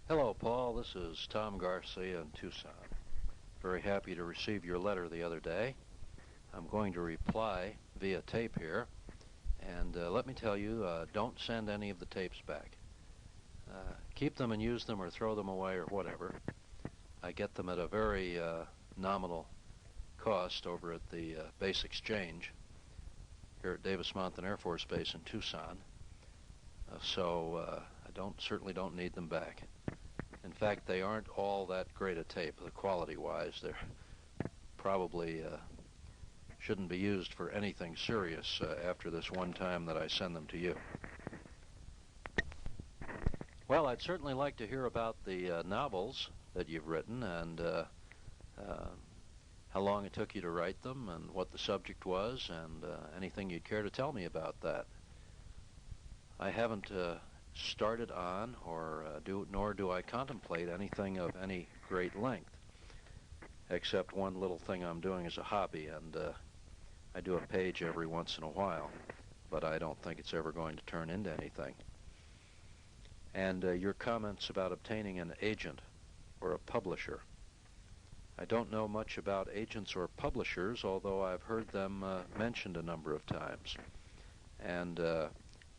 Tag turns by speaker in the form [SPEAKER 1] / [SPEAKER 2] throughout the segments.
[SPEAKER 1] Hello, Paul. This is Tom Garcia in Tucson. Very happy to receive your letter the other day. I'm going to reply via tape here, and let me tell you, don't send any of the tapes back. Keep them and use them or throw them away or whatever. I get them at a very nominal cost over at the Base Exchange here at Davis-Monthan Air Force Base in Tucson, so I certainly don't need them back. In fact, they aren't all that great a tape, quality-wise. They're probably shouldn't be used for anything serious after this one time that I send them to you. Well, I'd certainly like to hear about the novels that you've written and how long it took you to write them and what the subject was and anything you'd care to tell me about that. I haven't started on nor do I contemplate anything of any great length, except one little thing I'm doing as a hobby, and I do a page every once in a while, but I don't think it's ever going to turn into anything. And your comments about obtaining an agent or a publisher. I don't know much about agents or publishers, although I've heard them mentioned a number of times. And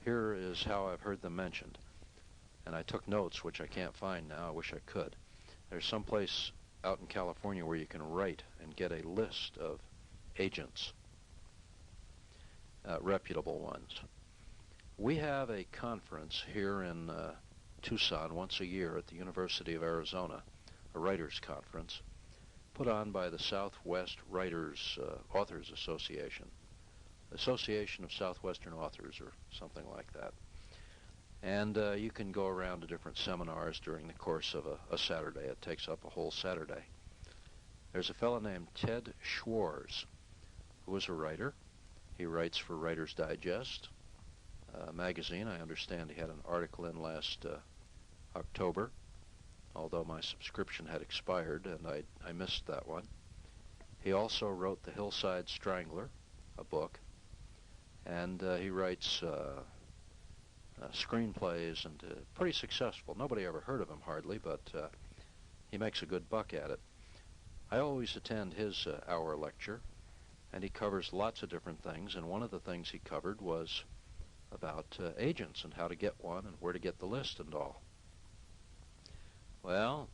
[SPEAKER 1] here is how I've heard them mentioned. And I took notes, which I can't find now. I wish I could. There's some place out in California where you can write and get a list of agents, reputable ones. We have a conference here in Tucson once a year at the University of Arizona, a writers' conference, put on by the Southwest Writers Authors Association. Association of Southwestern Authors or something like that. And you can go around to different seminars during the course of a Saturday. It takes up a whole Saturday. There's a fellow named Ted Schwarz, who is a writer. He writes for Writer's Digest magazine. I understand he had an article in last October, although my subscription had expired and I missed that one. He also wrote The Hillside Strangler, a book. And he writes screenplays and pretty successful. Nobody ever heard of him hardly, but he makes a good buck at it. I always attend his hour lecture, and he covers lots of different things, and one of the things he covered was about agents and how to get one and where to get the list and all. Well,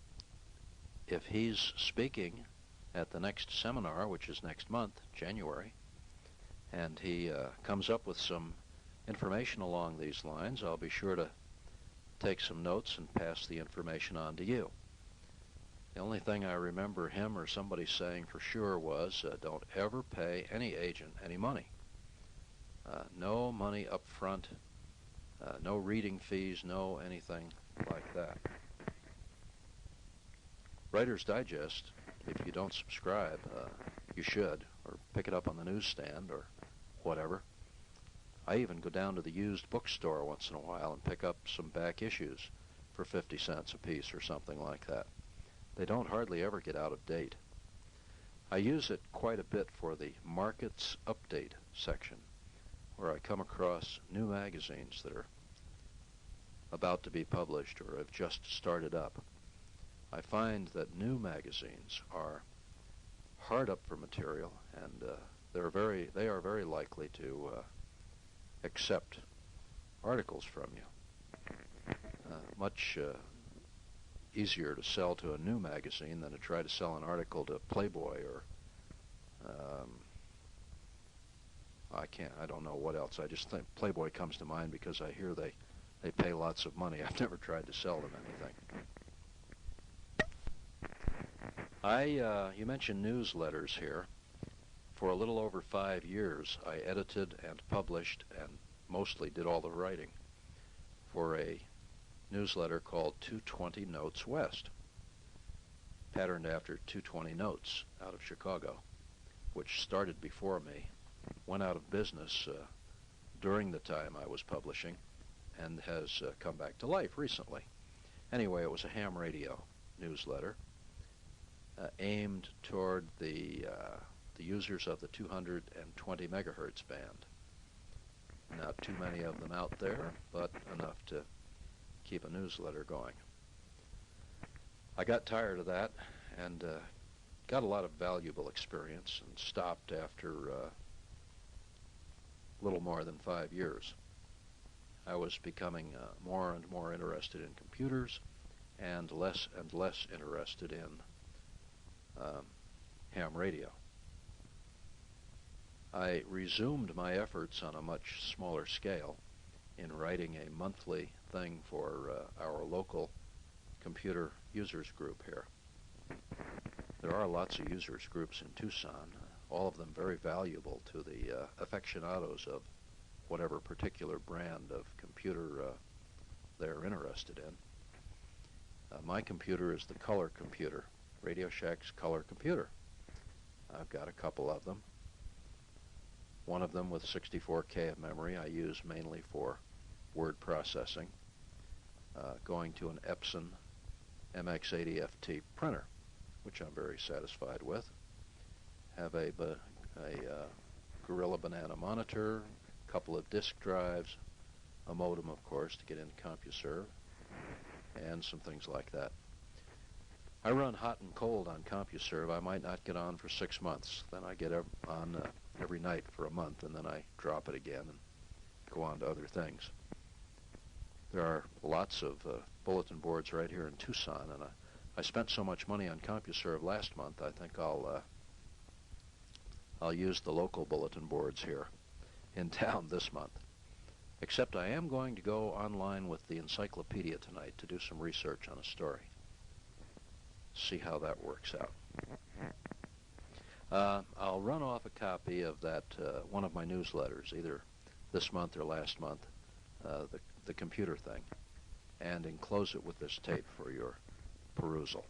[SPEAKER 1] if he's speaking at the next seminar, which is next month, January, and he comes up with some information along these lines, I'll be sure to take some notes and pass the information on to you. The only thing I remember him or somebody saying for sure was don't ever pay any agent any money. No money up front, no reading fees, no anything like that. Writer's Digest, if you don't subscribe, you should, or pick it up on the newsstand or whatever. I even go down to the used bookstore once in a while and pick up some back issues for 50 cents a piece or something like that. They don't hardly ever get out of date. I use it quite a bit for the Markets Update section, where I come across new magazines that are about to be published or have just started up. I find that new magazines are hard up for material, and they are very likely to accept articles from you. Much easier to sell to a new magazine than to try to sell an article to Playboy or I don't know what else. I just think Playboy comes to mind because I hear they pay lots of money. I've never tried to sell them anything. You mentioned newsletters here. For a little over 5 years, I edited and published and mostly did all the writing for a newsletter called 220 Notes West, patterned after 220 Notes out of Chicago, which started before me, went out of business during the time I was publishing, and has come back to life recently. Anyway, it was a ham radio newsletter aimed toward the users of the 220 megahertz band. Not too many of them out there, but enough to keep a newsletter going. I got tired of that and got a lot of valuable experience and stopped after a little more than 5 years. I was becoming more and more interested in computers and less interested in ham radio. I resumed my efforts on a much smaller scale in writing a monthly thing for our local computer users group here. There are lots of users groups in Tucson, all of them very valuable to the aficionados of whatever particular brand of computer they're interested in. My computer is the color computer, Radio Shack's color computer. I've got a couple of them. One of them with 64K of memory I use mainly for word processing, going to an Epson MX80FT printer, which I'm very satisfied with. Have a Gorilla Banana monitor, a couple of disk drives, a modem, of course, to get into CompuServe, and some things like that. I run hot and cold on CompuServe. I might not get on for 6 months. Then I get on every night for a month, and then I drop it again and go on to other things. There are lots of bulletin boards right here in Tucson, and I spent so much money on CompuServe last month, I think I'll use the local bulletin boards here in town this month. Except I am going to go online with the encyclopedia tonight to do some research on a story. See how that works out. I'll run off a copy of that one of my newsletters, either this month or last month, the computer thing, and enclose it with this tape for your perusal.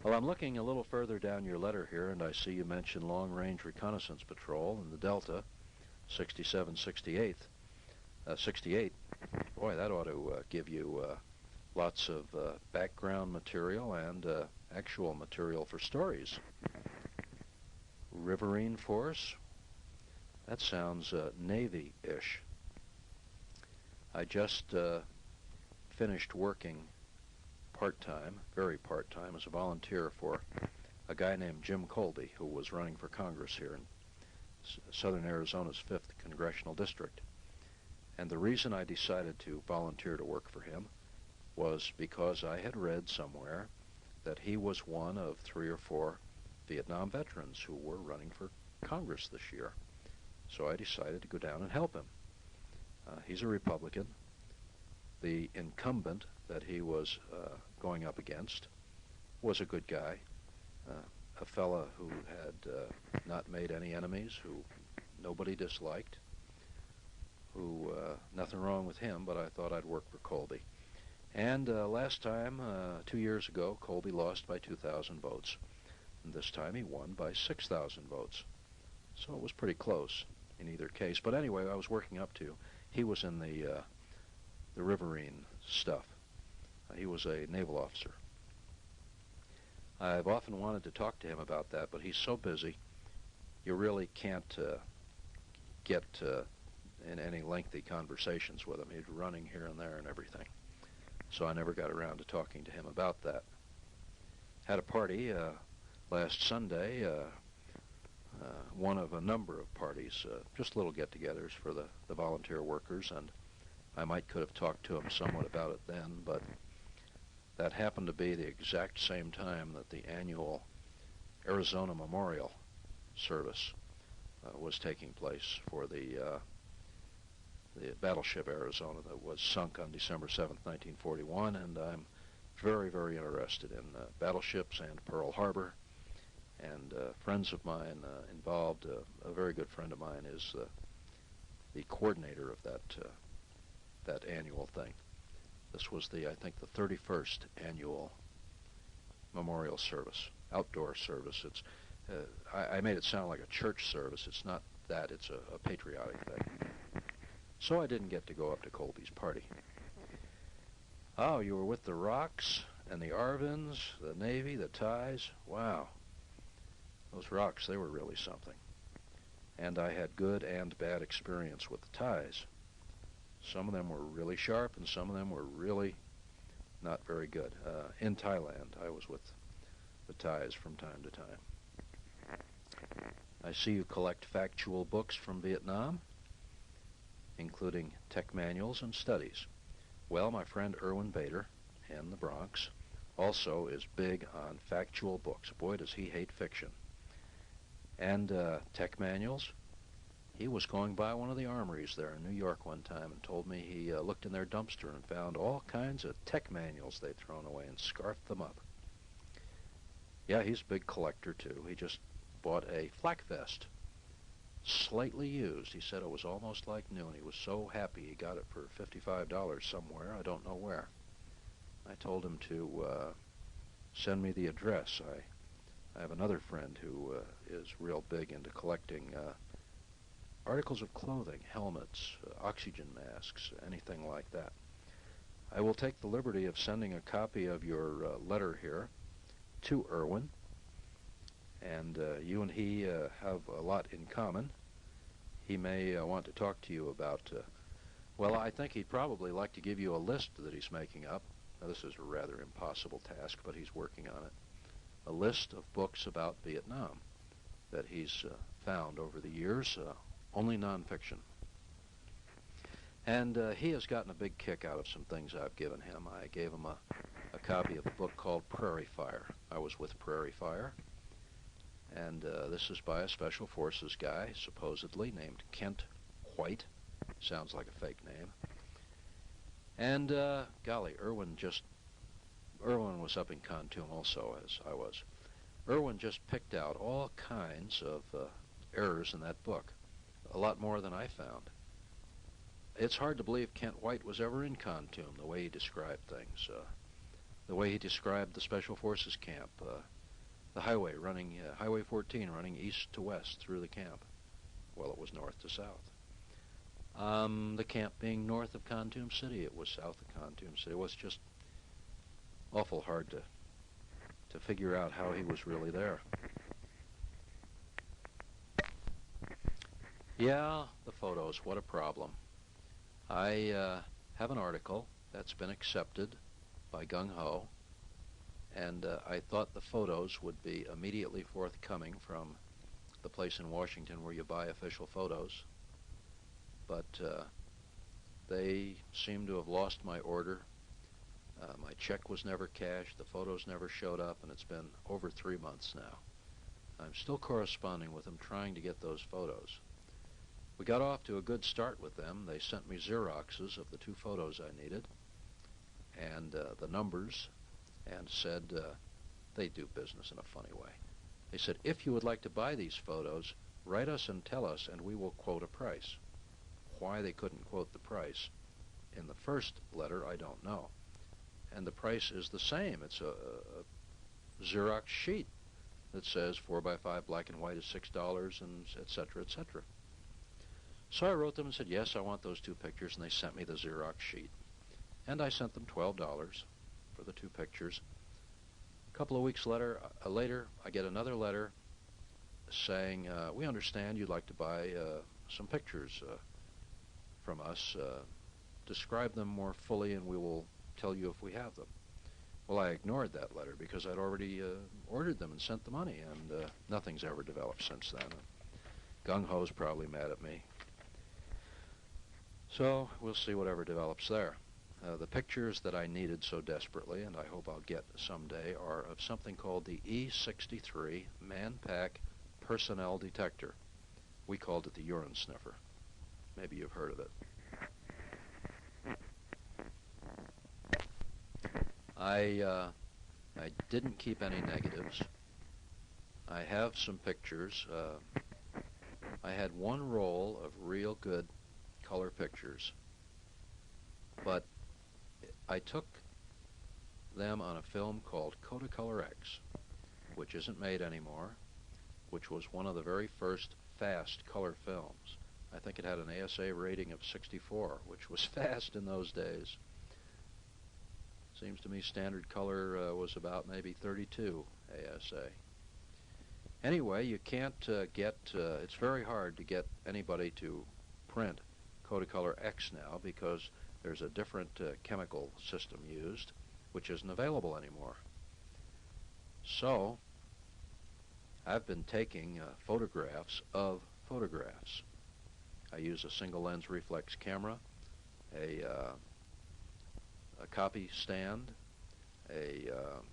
[SPEAKER 1] Well, I'm looking a little further down your letter here, and I see you mention Long-Range Reconnaissance Patrol in the Delta, 67, 68. 68. Boy, that ought to give you lots of background material and actual material for stories. Riverine Force? That sounds Navy-ish. I just finished working part-time, very part-time, as a volunteer for a guy named Jim Colby, who was running for Congress here in Southern Arizona's 5th Congressional District. And the reason I decided to volunteer to work for him was because I had read somewhere that he was one of 3 or 4 Vietnam veterans who were running for Congress this year. So I decided to go down and help him. He's a Republican. The incumbent that he was going up against was a good guy, a fella who had not made any enemies, who nobody disliked, who nothing wrong with him, but I thought I'd work for Colby. And last time, 2 years ago, Colby lost by 2,000 votes. And this time he won by 6,000 votes. So it was pretty close in either case. But anyway, I was working up to. He was in the Riverine stuff. He was a naval officer. I've often wanted to talk to him about that, but he's so busy, you really can't get in any lengthy conversations with him. He's running here and there and everything. So I never got around to talking to him about that. Had a party last Sunday, one of a number of parties, just little get-togethers for the volunteer workers, and I could have talked to him somewhat about it then, but that happened to be the exact same time that the annual Arizona Memorial Service was taking place for the battleship Arizona that was sunk on December 7th, 1941, and I'm very, very interested in battleships and Pearl Harbor, and friends of mine involved. A very good friend of mine is the coordinator of that annual thing. This was I think the 31st annual memorial service, outdoor service. It's I made it sound like a church service. It's not that. It's a patriotic thing. So I didn't get to go up to Colby's party. Oh, you were with the Rocks and the Arvins, the Navy, the Ties. Wow. Those Rocks, they were really something. And I had good and bad experience with the Ties. Some of them were really sharp, and some of them were really not very good. In Thailand, I was with the Thais from time to time. I see you collect factual books from Vietnam, including tech manuals and studies. Well, my friend Erwin Bader in the Bronx also is big on factual books. Boy, does he hate fiction. And tech manuals. He was going by one of the armories there in New York one time and told me he looked in their dumpster and found all kinds of tech manuals they'd thrown away and scarfed them up. Yeah, he's a big collector, too. He just bought a flak vest, slightly used. He said it was almost like new, and he was so happy he got it for $55 somewhere. I don't know where. I told him to send me the address. I have another friend who is real big into collecting articles of clothing, helmets, oxygen masks, anything like that. I will take the liberty of sending a copy of your letter here to Erwin, and you and he have a lot in common. He may want to talk to you about, well, I think he'd probably like to give you a list that he's making up. Now, this is a rather impossible task, but he's working on it. A list of books about Vietnam that he's found over the years, only nonfiction. And he has gotten a big kick out of some things I've given him. I gave him a copy of a book called Prairie Fire. I was with Prairie Fire. And this is by a Special Forces guy, supposedly, named Kent White. Sounds like a fake name. And, golly, Erwin was up in Khartoum also, as I was. Erwin just picked out all kinds of errors in that book, a lot more than I found. It's hard to believe Kent White was ever in Khartoum, the way he described things, the way he described the Special Forces camp, the highway running, Highway 14 running east to west through the camp. Well, it was north to south. The camp being north of Khartoum City, it was south of Khartoum City. It was just awful hard to figure out how he was really there. Yeah, the photos, what a problem. I have an article that's been accepted by Gung Ho, and I thought the photos would be immediately forthcoming from the place in Washington where you buy official photos, but they seem to have lost my order. My check was never cashed, the photos never showed up, and it's been over 3 months now. I'm still corresponding with them, trying to get those photos. We got off to a good start with them. They sent me Xeroxes of the 2 photos I needed and the numbers, and said they do business in a funny way. They said, if you would like to buy these photos, write us and tell us, and we will quote a price. Why they couldn't quote the price in the first letter, I don't know. And the price is the same. It's a Xerox sheet that says 4x5 black and white is $6, and et cetera, et cetera. So I wrote them and said, yes, I want those 2 pictures, and they sent me the Xerox sheet. And I sent them $12 for the 2 pictures. A couple of weeks later, I get another letter saying, we understand you'd like to buy some pictures from us. Describe them more fully, and we will tell you if we have them. Well, I ignored that letter because I'd already ordered them and sent the money, and nothing's ever developed since then. Gung Ho's probably mad at me. So we'll see whatever develops there. The pictures that I needed so desperately, and I hope I'll get someday, are of something called the E63 Man-Pack Personnel Detector. We called it the urine sniffer. Maybe you've heard of it. I didn't keep any negatives. I have some pictures. I had 1 roll of real good color pictures, but I took them on a film called Kodacolor X, which isn't made anymore, which was one of the very first fast color films. I think it had an ASA rating of 64, which was fast in those days. Seems to me standard color was about maybe 32 ASA. Anyway, you can't it's very hard to get anybody to print Kodacolor X now because there's a different chemical system used, which isn't available anymore. So I've been taking photographs of photographs. I use a single lens reflex camera, a copy stand,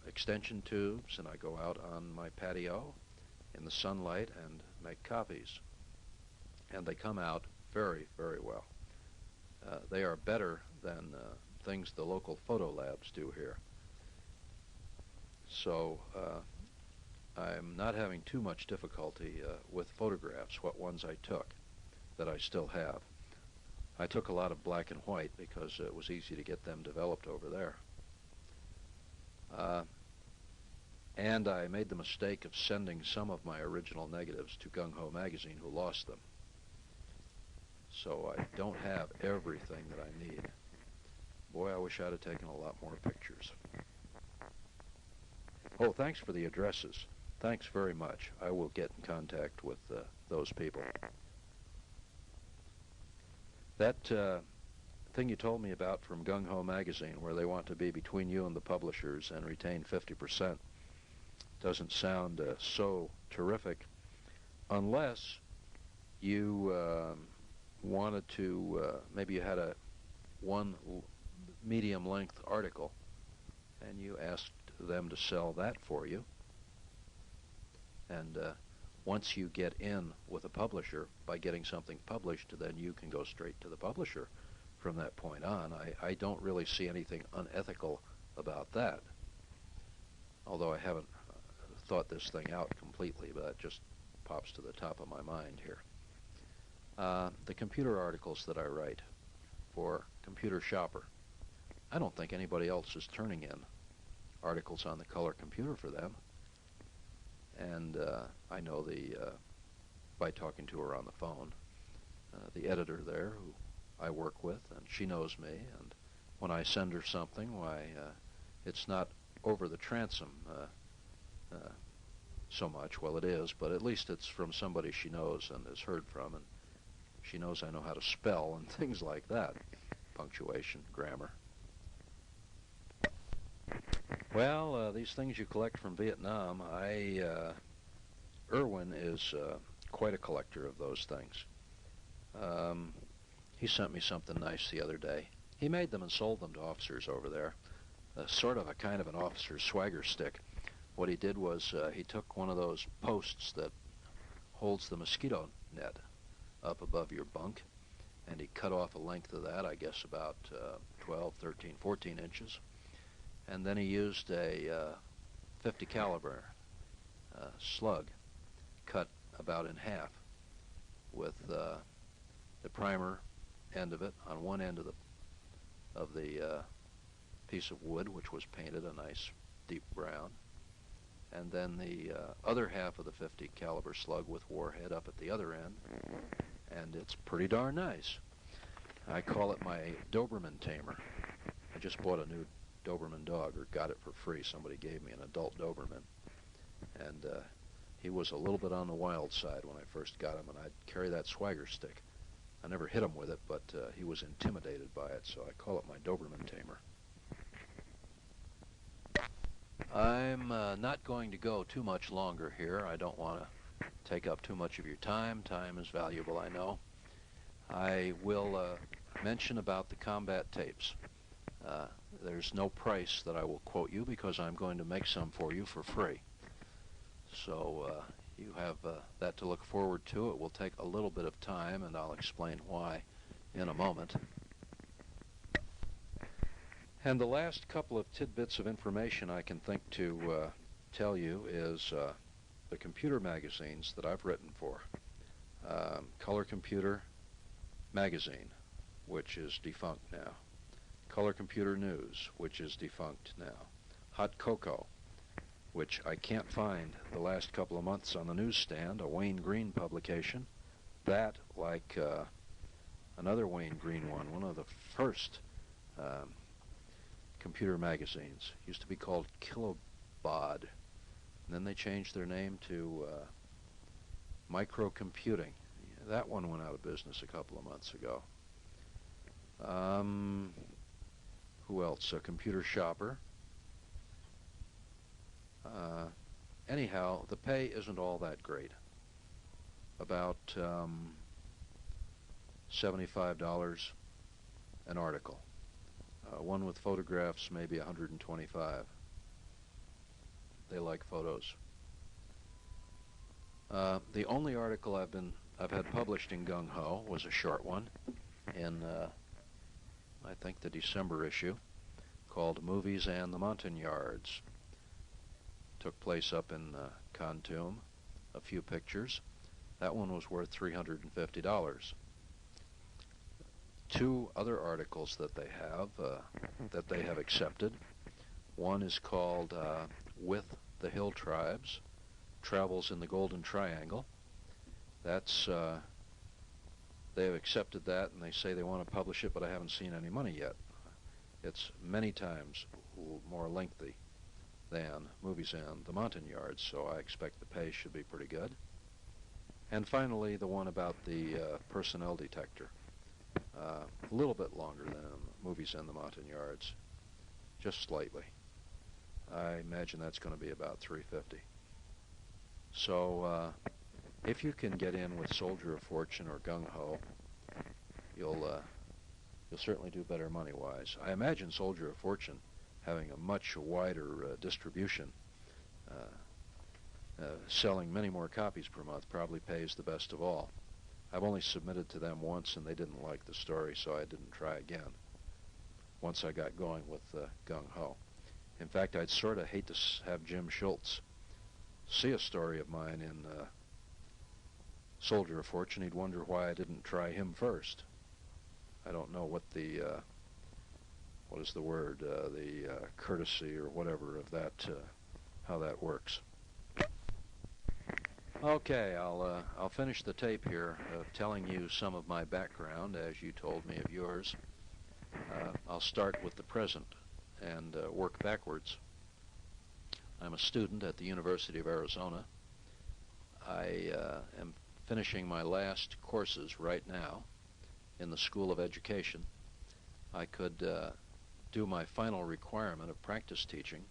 [SPEAKER 1] extension tubes, and I go out on my patio in the sunlight and make copies. And they come out very, very well. They are better than things the local photo labs do here. So I'm not having too much difficulty with photographs, what ones I took that I still have. I took a lot of black and white because it was easy to get them developed over there. And I made the mistake of sending some of my original negatives to Gung Ho Magazine, who lost them. So I don't have everything that I need. Boy, I wish I'd have taken a lot more pictures. Oh, thanks for the addresses. Thanks very much. I will get in contact with those people. That thing you told me about from Gung Ho Magazine, where they want to be between you and the publishers and retain 50%, doesn't sound so terrific, unless you wanted to, maybe you had one medium-length article, and you asked them to sell that for you. And once you get in with a publisher, by getting something published, then you can go straight to the publisher from that point on. I don't really see anything unethical about that, although I haven't thought this thing out completely, but that just pops to the top of my mind here. The computer articles that I write for Computer Shopper, I don't think anybody else is turning in articles on the color computer for them. And I know by talking to her on the phone, the editor there who I work with, and she knows me, and when I send her something, why, it's not over the transom so much. Well, it is, but at least it's from somebody she knows and has heard from, and she knows I know how to spell and things like that, punctuation, grammar. Well, these things you collect from Vietnam, Irwin is quite a collector of those things. He sent me something nice the other day. He made them and sold them to officers over there, sort of a kind of an officer's swagger stick. What he did was he took one of those posts that holds the mosquito net up above your bunk, and he cut off a length of that, I guess about 12, 13, 14 inches. And then he used a 50 caliber slug cut about in half with the primer end of it on one end of the piece of wood, which was painted a nice deep brown, and then the other half of the 50 caliber slug with warhead up at the other end, and it's pretty darn nice. I call it my Doberman tamer. I just bought a new Doberman dog, or got it for free. Somebody gave me an adult Doberman, and he was a little bit on the wild side when I first got him, and I'd carry that swagger stick. I never hit him with it, but he was intimidated by it, so I call it my Doberman tamer. I'm not going to go too much longer here. I don't want to take up too much of your time. Time is valuable, I know. I will mention about the combat tapes. There's no price that I will quote you because I'm going to make some for you for free. So you have that to look forward to. It will take a little bit of time, and I'll explain why in a moment. And the last couple of tidbits of information I can think to tell you is the computer magazines that I've written for. Color Computer Magazine, which is defunct now. Color Computer News, which is defunct now. Hot Cocoa, which I can't find the last couple of months on the newsstand, a Wayne Green publication. That, like another Wayne Green one of the first computer magazines, used to be called Kilobod, and then they changed their name to Microcomputing. That one went out of business a couple of months ago. Who else? A Computer Shopper, Anyhow, the pay isn't all that great. About $75 an article. One with photographs, maybe 125. They like photos. The only article I've had published in Gung Ho was a short one in I think the December issue, called Movies and the Montagnards. Took place up in Khartoum. A few pictures. That one was worth $350. Two other articles that they have accepted. One is called With the Hill Tribes, Travels in the Golden Triangle. That's they have accepted that, and they say they want to publish it, but I haven't seen any money yet. It's many times more lengthy than Movies and the Montagnards, so I expect the pay should be pretty good. And finally, the one about the personnel detector. A little bit longer than Movies and the Montagnards, just slightly. I imagine that's going to be about $350. So if you can get in with Soldier of Fortune or Gung Ho, you'll certainly do better money-wise. I imagine Soldier of Fortune, having a much wider distribution, selling many more copies per month, probably pays the best of all. I've only submitted to them once, and they didn't like the story, so I didn't try again once I got going with Gung Ho. In fact, I'd sort of hate to have Jim Schultz see a story of mine in Soldier of Fortune. He'd wonder why I didn't try him first. I don't know what the what is the word, the courtesy or whatever of that, how that works. Okay, I'll finish the tape here of telling you some of my background as you told me of yours. I'll start with the present and work backwards. I'm a student at the University of Arizona. I am finishing my last courses right now in the School of Education. I could do my final requirement of practice teaching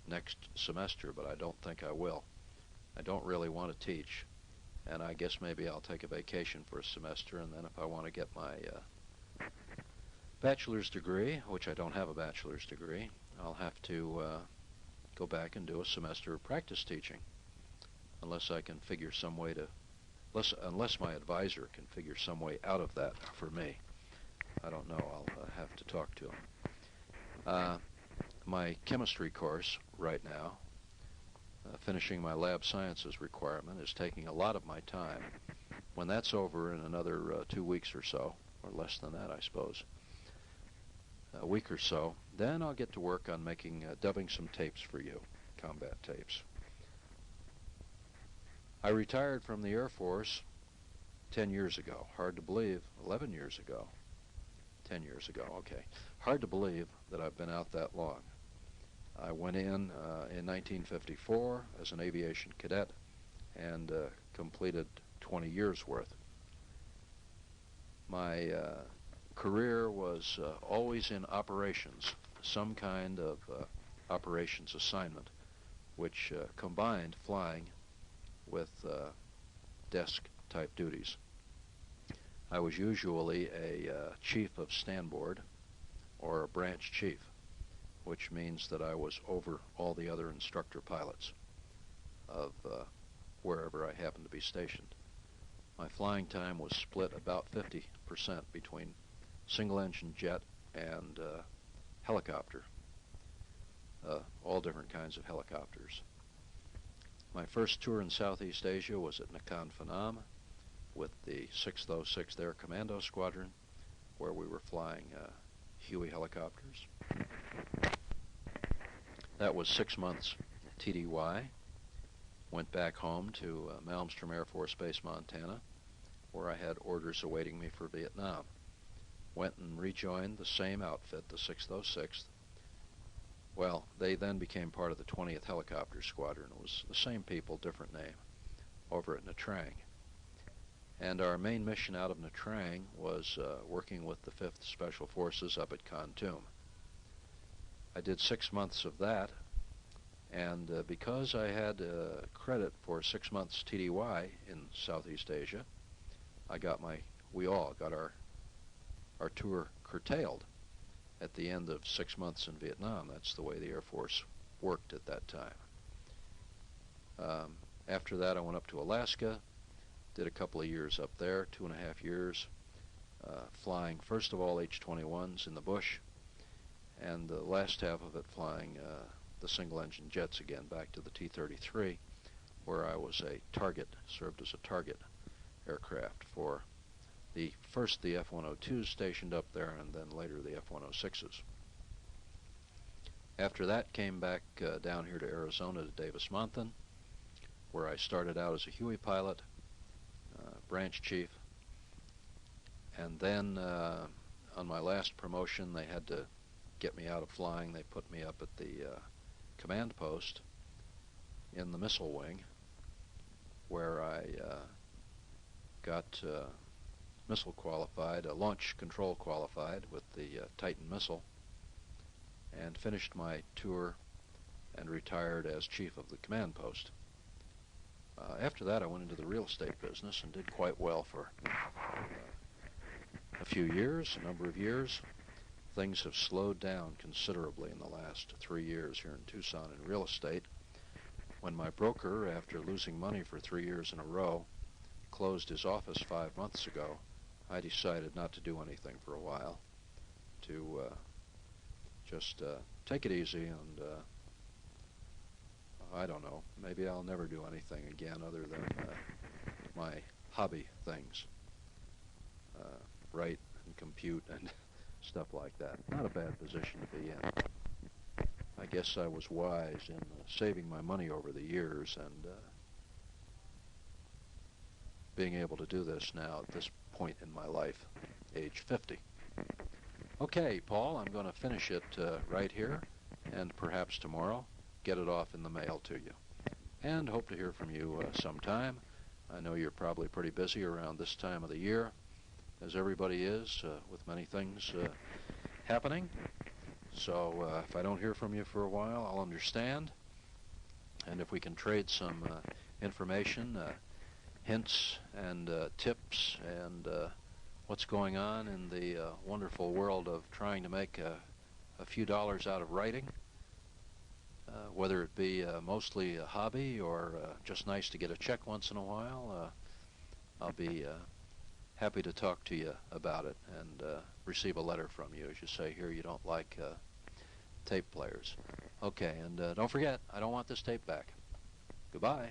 [SPEAKER 1] next semester, but I don't think I will. I don't really want to teach, and I guess maybe I'll take a vacation for a semester, and then if I want to get my bachelor's degree, which I don't have a bachelor's degree, I'll have to go back and do a semester of practice teaching, unless I can figure some way to, unless my advisor can figure some way out of that for me. I don't know. I'll have to talk to him. My chemistry course right now, finishing my lab sciences requirement, is taking a lot of my time. When that's over in another 2 weeks or so, or less than that, I suppose, a week or so, then I'll get to work on making, dubbing some tapes for you, combat tapes. I retired from the Air Force 10 years ago. Hard to believe. 11 years ago. 10 years ago, okay. Hard to believe that I've been out that long. I went in 1954 as an aviation cadet and completed 20 years worth. My career was always in operations, some kind of operations assignment, which combined flying with desk-type duties. I was usually a chief of standboard or a branch chief, which means that I was over all the other instructor pilots of wherever I happened to be stationed. My flying time was split about 50% between single-engine jet and helicopter, all different kinds of helicopters. My first tour in Southeast Asia was at Nakhon Phanom with the 606th Air Commando Squadron, where we were flying Huey helicopters. That was 6 months TDY. Went back home to Malmstrom Air Force Base, Montana, where I had orders awaiting me for Vietnam. Went and rejoined the same outfit, the 606th. Well, they then became part of the 20th Helicopter Squadron. It was the same people, different name, over at Nha Trang. And our main mission out of Nha Trang was working with the 5th Special Forces up at Khartoum. I did 6 months of that, And because I had credit for 6 months TDY in Southeast Asia, we all got our tour curtailed at the end of 6 months in Vietnam. That's the way the Air Force worked at that time. After that, I went up to Alaska, did a couple of years up there, 2.5 years, flying first of all H-21s in the bush, and the last half of it flying the single-engine jets again back to the T-33, where I was served as a target aircraft for first the F-102s stationed up there, and then later the F-106s. After that, came back down here to Arizona to Davis-Monthan, where I started out as a Huey pilot, branch chief, and then on my last promotion they had to get me out of flying. They put me up at the command post in the missile wing, where I got missile qualified, launch control qualified with the Titan missile, and finished my tour and retired as chief of the command post. After that, I went into the real estate business and did quite well for a number of years. Things have slowed down considerably in the last 3 years here in Tucson in real estate. When my broker, after losing money for 3 years in a row, closed his office 5 months ago, I decided not to do anything for a while, to just take it easy, and I don't know, maybe I'll never do anything again other than my hobby things, write and compute and stuff like that. Not a bad position to be in. I guess I was wise in saving my money over the years and being able to do this now at this point in my life, age 50. Okay, Paul, I'm going to finish it right here, and perhaps tomorrow get it off in the mail to you. And hope to hear from you sometime. I know you're probably pretty busy around this time of the year, as everybody is, with many things happening. So if I don't hear from you for a while, I'll understand. And if we can trade some information, hints and tips, and what's going on in the wonderful world of trying to make a few dollars out of writing, whether it be mostly a hobby or just nice to get a check once in a while, I'll be happy to talk to you about it and receive a letter from you. As you say here, you don't like tape players. Okay, and don't forget, I don't want this tape back. Goodbye.